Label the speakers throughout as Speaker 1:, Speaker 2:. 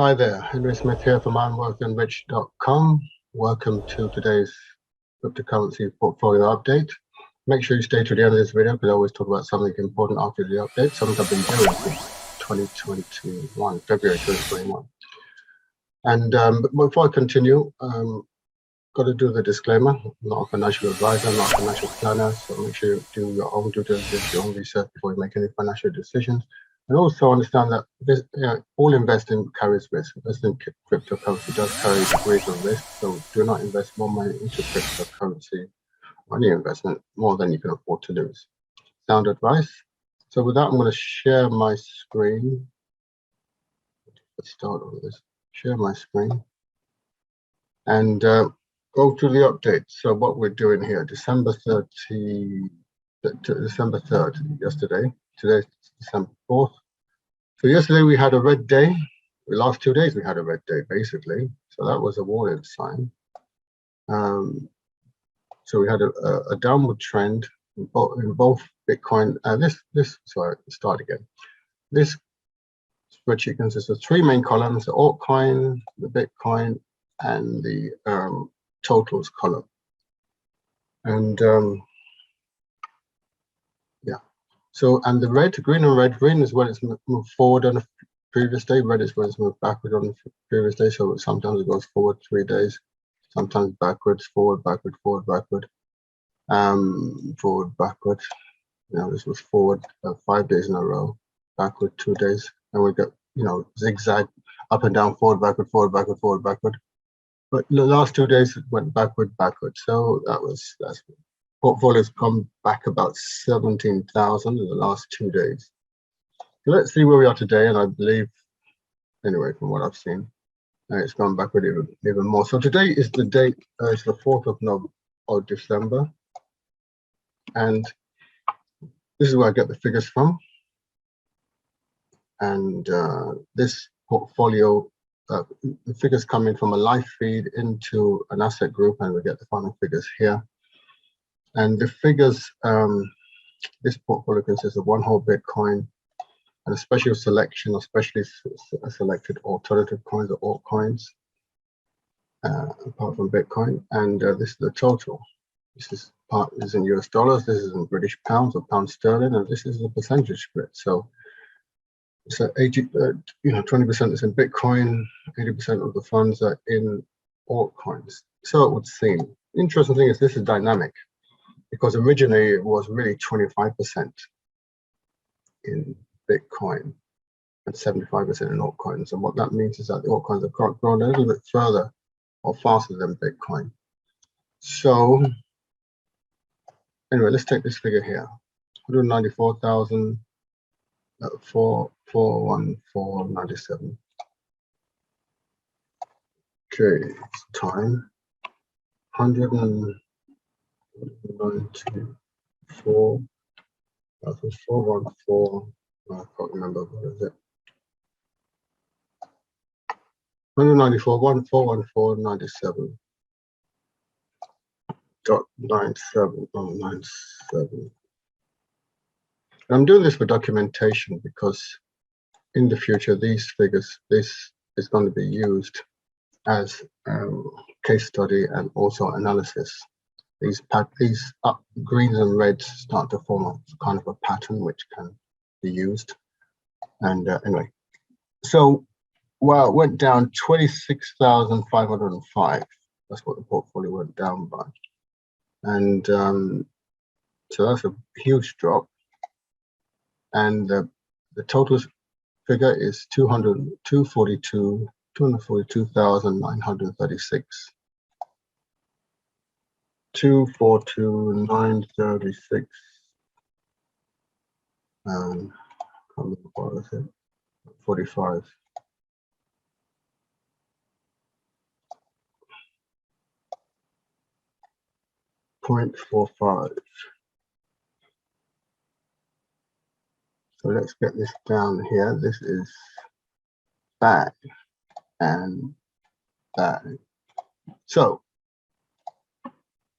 Speaker 1: Hi there, Henry Smith here from IamWealthyandRich.com. Welcome to today's cryptocurrency portfolio update. Make sure you stay to the end of this video because I always talk about something important after the update, something I've been doing since 2021, February 2021. And before I continue, got to do the disclaimer. I'm not a financial advisor, I'm not a financial planner, so make sure you do your own due diligence, your own research before you make any financial decisions. And also understand that this, all investing carries risk. Investing in cryptocurrency does carry degrees of risk, so do not invest more money into cryptocurrency or any investment more than you can afford to lose. Sound advice? So with that, I'm going to share my screen. Let's start with this. Share my screen. And go to the update. So what we're doing here, December 3rd, yesterday. Today's December 4th. So yesterday we had a red day. The last 2 days we had a red day, basically. So that was a warning sign. So we had a downward trend in both Bitcoin. Sorry, start again. This spreadsheet consists of three main columns: the altcoin, the Bitcoin, and the totals column. And yeah, so and the red, green and red, green is when it's moved forward on the previous day, red is when it's moved backward on the previous day. So sometimes it goes forward 3 days, sometimes backwards, forward, backward, forward, backward, forward, backward. You know, this was forward 5 days in a row, backward 2 days, and we got, you know, zigzag up and down, forward, backward, forward, backward, forward, backward. But the last 2 days it went backward. So that's portfolio's come back about 17,000 in the last 2 days. So let's see where we are today, and I believe, anyway, from what I've seen, it's gone backward even more. So today is the date. It's the 4th of December, and this is where I get the figures from. And this portfolio. The figures coming from a live feed into an asset group, and we get the final figures here. And the figures, this portfolio consists of one whole Bitcoin and a special selection of specially selected alternative coins or altcoins, apart from Bitcoin. And this is the total. This is in US dollars, this is in British pounds or pound sterling, and this is the percentage split. So 20% is in Bitcoin, 80% of the funds are in altcoins. So it would seem. Interesting thing is this is dynamic, because originally it was really 25% in Bitcoin and 75% in altcoins. And what that means is that the altcoins have grown a little bit further or faster than Bitcoin. So anyway, let's take this figure here, 194,000. 414.97. Okay, it's time 194. That was 414. I can't remember what is it. 194, 1414.97. .97. I'm doing this for documentation because in the future, these figures, this is going to be used as case study and also analysis. These greens and reds start to form a kind of a pattern which can be used. And anyway, so well, it went down 26,505. That's what the portfolio went down by. And so that's a huge drop. And the total figure is 242,936. 242,936. Can't remember what was it. 45. .45. So let's get this down here. This is bag and bag. So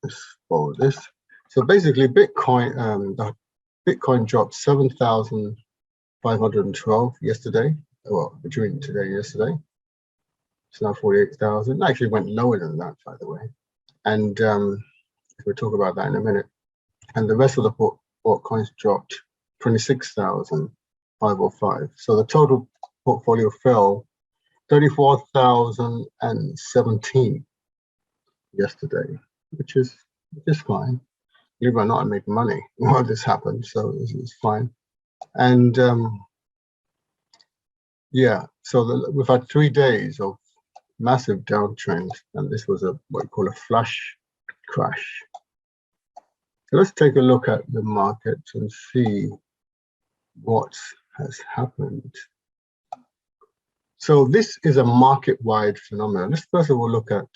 Speaker 1: let's follow this. So basically, Bitcoin, the Bitcoin dropped 7,512 yesterday. Well, between today and yesterday. It's now 48,000. Actually went lower than that, by the way. And we'll talk about that in a minute. And the rest of the altcoins dropped 26,505. So the total portfolio fell 34,017 yesterday, which is fine. Believe it or not, I made money while this happened, so it's fine. And yeah, so we've had 3 days of massive downtrend, and this was what we call a flash crash. So let's take a look at the market and see what has happened. So this is a market-wide phenomenon. Let's first of all look at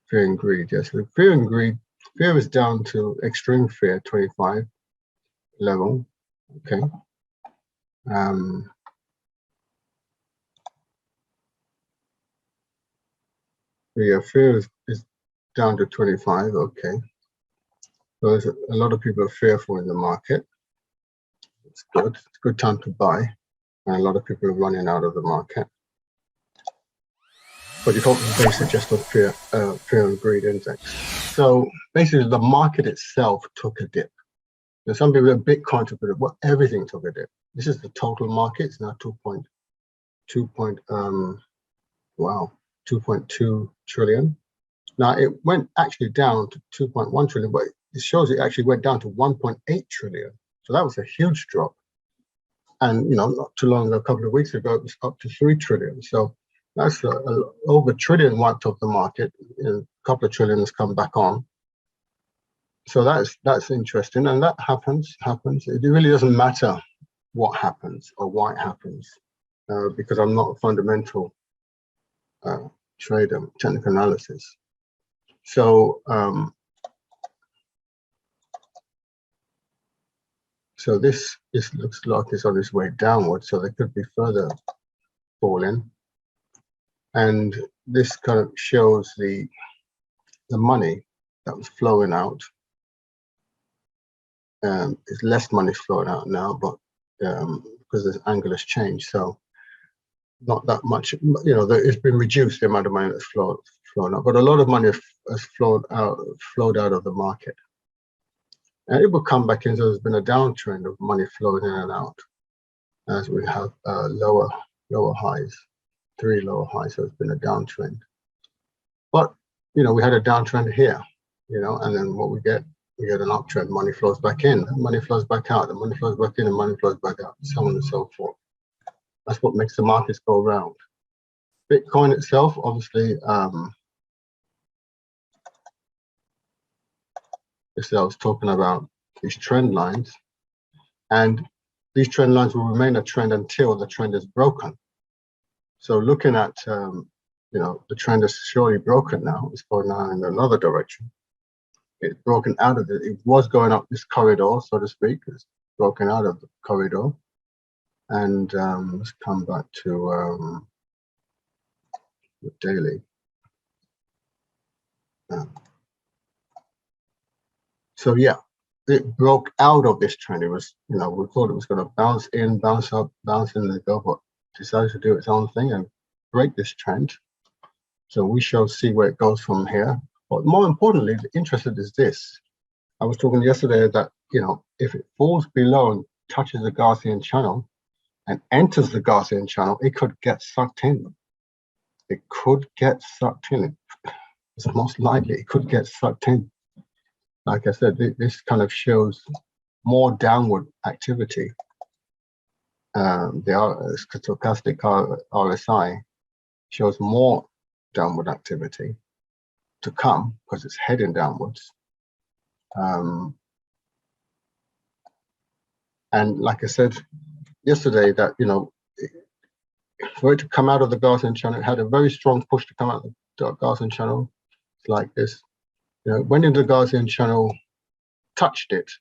Speaker 1: fear and greed. Yes, so fear and greed. Fear is down to extreme fear, 25 level. Okay. Yeah, fear is down to 25. Okay. So there's a lot of people are fearful in the market. It's good. It's a good time to buy. And a lot of people are running out of the market. But you can't base it just on fear and greed index. So basically, the market itself took a dip. There's some people that Bitcoin took a dip. Well, everything took a dip. This is the total market. It's now 2.2 trillion. Now it went actually down to 2.1 trillion, but it shows it actually went down to 1.8 trillion. So that was a huge drop. And not too long ago, a couple of weeks ago, it was up to 3 trillion. So that's over a trillion wiped off the market, and a couple of trillion has come back on. So that's interesting, and that happens. It really doesn't matter what happens or why it happens, because I'm not a fundamental trader, technical analysis. So so this looks like it's on its way downward, so there could be further falling. And this kind of shows the money that was flowing out. There's less money flowing out now, but because this angle has changed, so not that much. It's been reduced, the amount of money that's flown out, but a lot of money has flowed out of the market. And it will come back in, so there's been a downtrend of money flowing in and out as we have lower highs, 3 lower highs, so it's been a downtrend. But we had a downtrend here, and then what we get an uptrend, money flows back in, money flows back out, and money flows back in, and money flows back out, so on and so forth. That's what makes the markets go around. Bitcoin itself, obviously, I was talking about these trend lines, and these trend lines will remain a trend until the trend is broken. So looking at, the trend is surely broken now. It's going now in another direction. It's broken out of it. It was going up this corridor, so to speak. It's broken out of the corridor. And let's come back to the daily. So yeah, it broke out of this trend. It was, we thought it was going to bounce in, bounce up, bounce in, and go, but decided to do its own thing and break this trend. So we shall see where it goes from here. But more importantly, the interested is this. I was talking yesterday that, if it falls below and touches the Gaussian channel and enters the Gaussian channel, it could get sucked in. It could get sucked in. It's most likely it could get sucked in. Like I said, this kind of shows more downward activity. The stochastic RSI shows more downward activity to come because it's heading downwards. And like I said yesterday, that for it to come out of the Gaussian channel, it had a very strong push to come out of the Gaussian channel. It's like this. Went into the Gaussian channel, touched it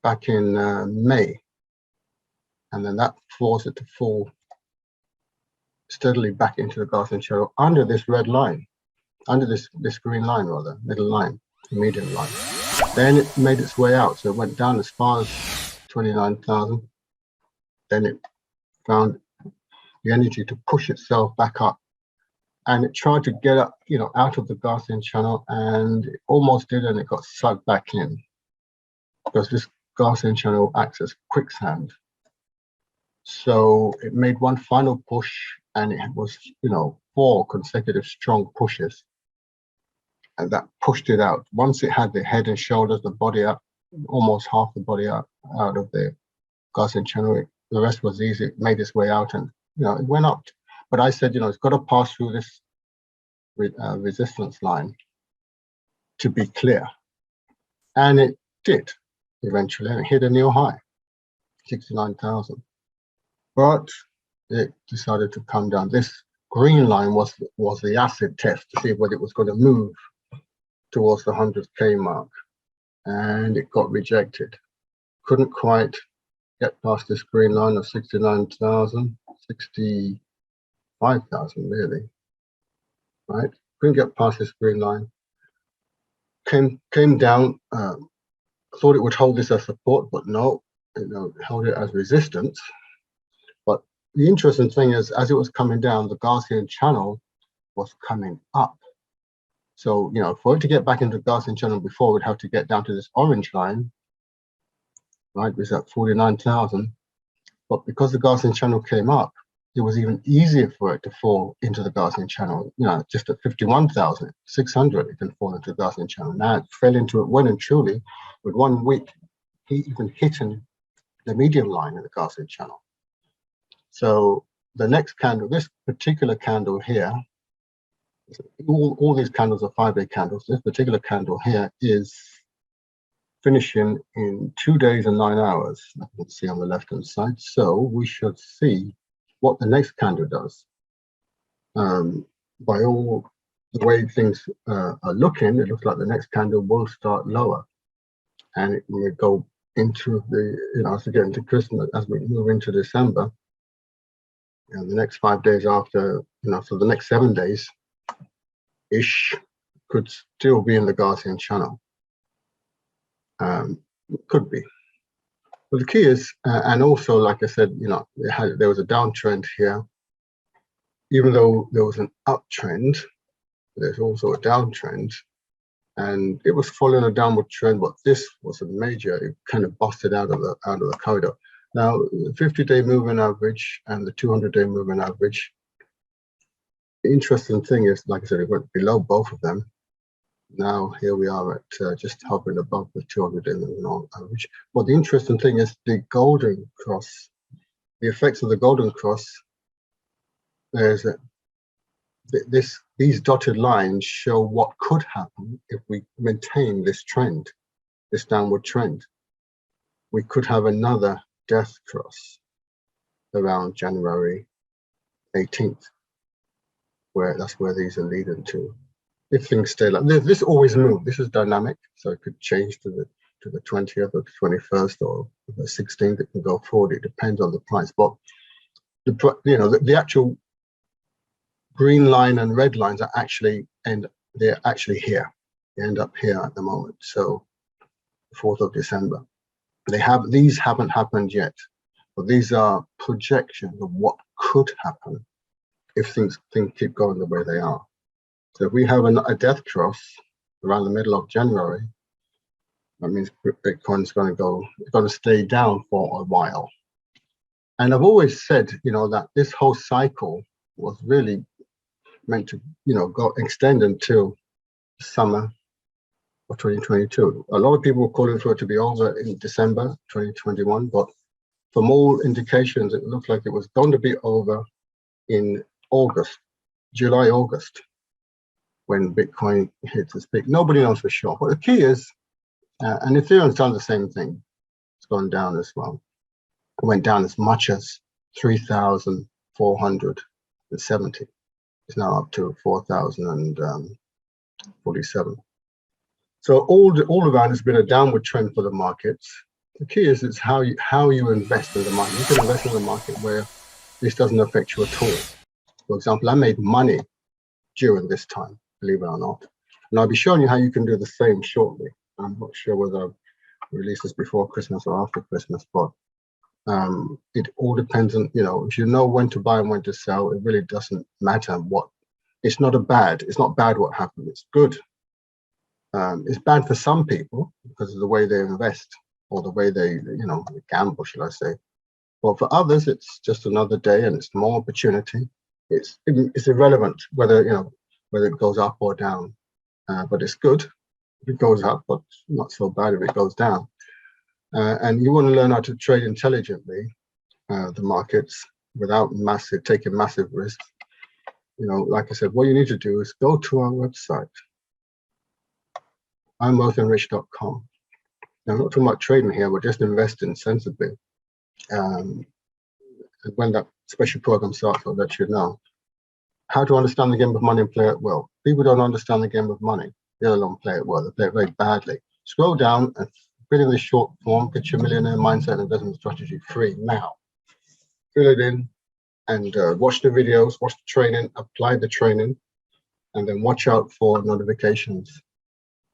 Speaker 1: back in May, and then that forced it to fall steadily back into the Gaussian channel under this red line, under this green line rather, middle line, median line. Then it made its way out, so it went down as far as 29,000. Then it found the energy to push itself back up. And it tried to get up, out of the Gaussian channel, and it almost did, and it got sucked back in, because this Gaussian channel acts as quicksand. So it made one final push, and it was, 4 consecutive strong pushes, and that pushed it out. Once it had the head and shoulders, the body up, almost half the body out of the Gaussian channel, the rest was easy. It made its way out, and it went up. But I said, it's got to pass through this resistance line to be clear, and it did eventually, and it hit a new high, 69,000. But it decided to come down. This green line was the acid test to see whether it was going to move towards the 100K mark, and it got rejected. Couldn't quite get past this green line of 69,000, 65,000 really, right? Couldn't get past this green line. Came down. Thought it would hold this as support, but no, held it as resistance. But the interesting thing is, as it was coming down, the Gaussian channel was coming up. So, for it to get back into the Gaussian channel before, we'd have to get down to this orange line, right, which is at 49,000. But because the Gaussian channel came up, it was even easier for it to fall into the Gaussian channel. Just at 51,600, it can fall into the Gaussian channel. Now it fell into it well and truly, with 1 week, even hitting the medium line in the Gaussian channel. So the next candle, this particular candle here, all these candles are 5-day candles. This particular candle here is finishing in 2 days and 9 hours. You can see on the left-hand side. So we should see what the next candle does. By all the way things are looking, it looks like the next candle will start lower, and it will go into the, as we get into Christmas, as we move into December, and the next 5 days after, so the next 7 days ish could still be in the Gaussian channel. Could be. But the key is, and also, like I said, there was a downtrend here. Even though there was an uptrend, there's also a downtrend, and it was following a downward trend. But this was a major; it kind of busted out of the corridor. Now, the 50-day moving average and the 200-day moving average. The interesting thing is, like I said, it went below both of them. Now here we are at just hovering above the 200-day moving average. But the interesting thing is the golden cross. The effects of the golden cross. There's these dotted lines show what could happen if we maintain this trend, this downward trend. We could have another death cross around January 18th, that's where these are leading to. If things stay like this, always move. This is dynamic, so it could change to the 20th or the 21st or the 16th. It can go forward. It depends on the price. But the actual green line and red lines are actually, and they're actually here. They end up here at the moment. So 4th of December. These haven't happened yet, but these are projections of what could happen if things keep going the way they are. So if we have a death cross around the middle of January, that means Bitcoin's going to stay down for a while. And I've always said, that this whole cycle was really meant to, go extend until summer of 2022. A lot of people were calling for it to be over in December 2021, but from all indications, it looked like it was going to be over in July, August, when Bitcoin hits its peak. Nobody knows for sure. But the key is, and Ethereum's done the same thing. It's gone down as well. It went down as much as 3,470. It's now up to 4,047. So all around, it's been a downward trend for the markets. The key is it's how you invest in the market. You can invest in the market where this doesn't affect you at all. For example, I made money during this time, believe it or not. And I'll be showing you how you can do the same shortly. I'm not sure whether I'll release this before Christmas or after Christmas, but It all depends on, if you know when to buy and when to sell, it really doesn't matter what. It's not bad what happened. It's good. It's bad for some people because of the way they invest or the way they gamble, shall I say. But for others, it's just another day and it's more opportunity. It's irrelevant whether it goes up or down, but it's good if it goes up, but not so bad if it goes down. And you want to learn how to trade intelligently the markets without taking massive risks. Like I said, what you need to do is go to our website, IamWealthyandRich.com. Now, I'm not talking about trading here, we're just investing sensibly. And when that special program starts, I'll let you know how to understand the game of money and play it well. People don't understand the game of money, let alone play it well. They play it very badly. Scroll down and fill in the short form, get your millionaire mindset and investment strategy free now. Fill it in and watch the videos, watch the training, apply the training, and then watch out for notifications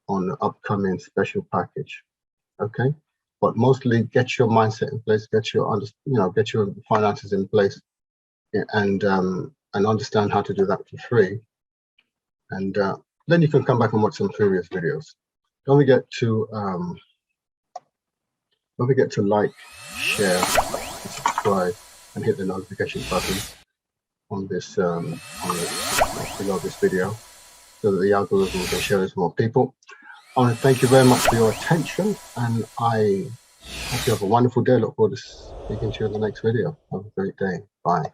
Speaker 1: on the upcoming special package. Okay, but mostly get your mindset in place, get your finances in place, and understand how to do that for free. And then you can come back and watch some previous videos. Don't forget to like, share, and subscribe, and hit the notification button on this below this video, so that the algorithm can share this with more people. I want to thank you very much for your attention, and I hope you have a wonderful day. Look forward to speaking to you in the next video. Have a great day. Bye.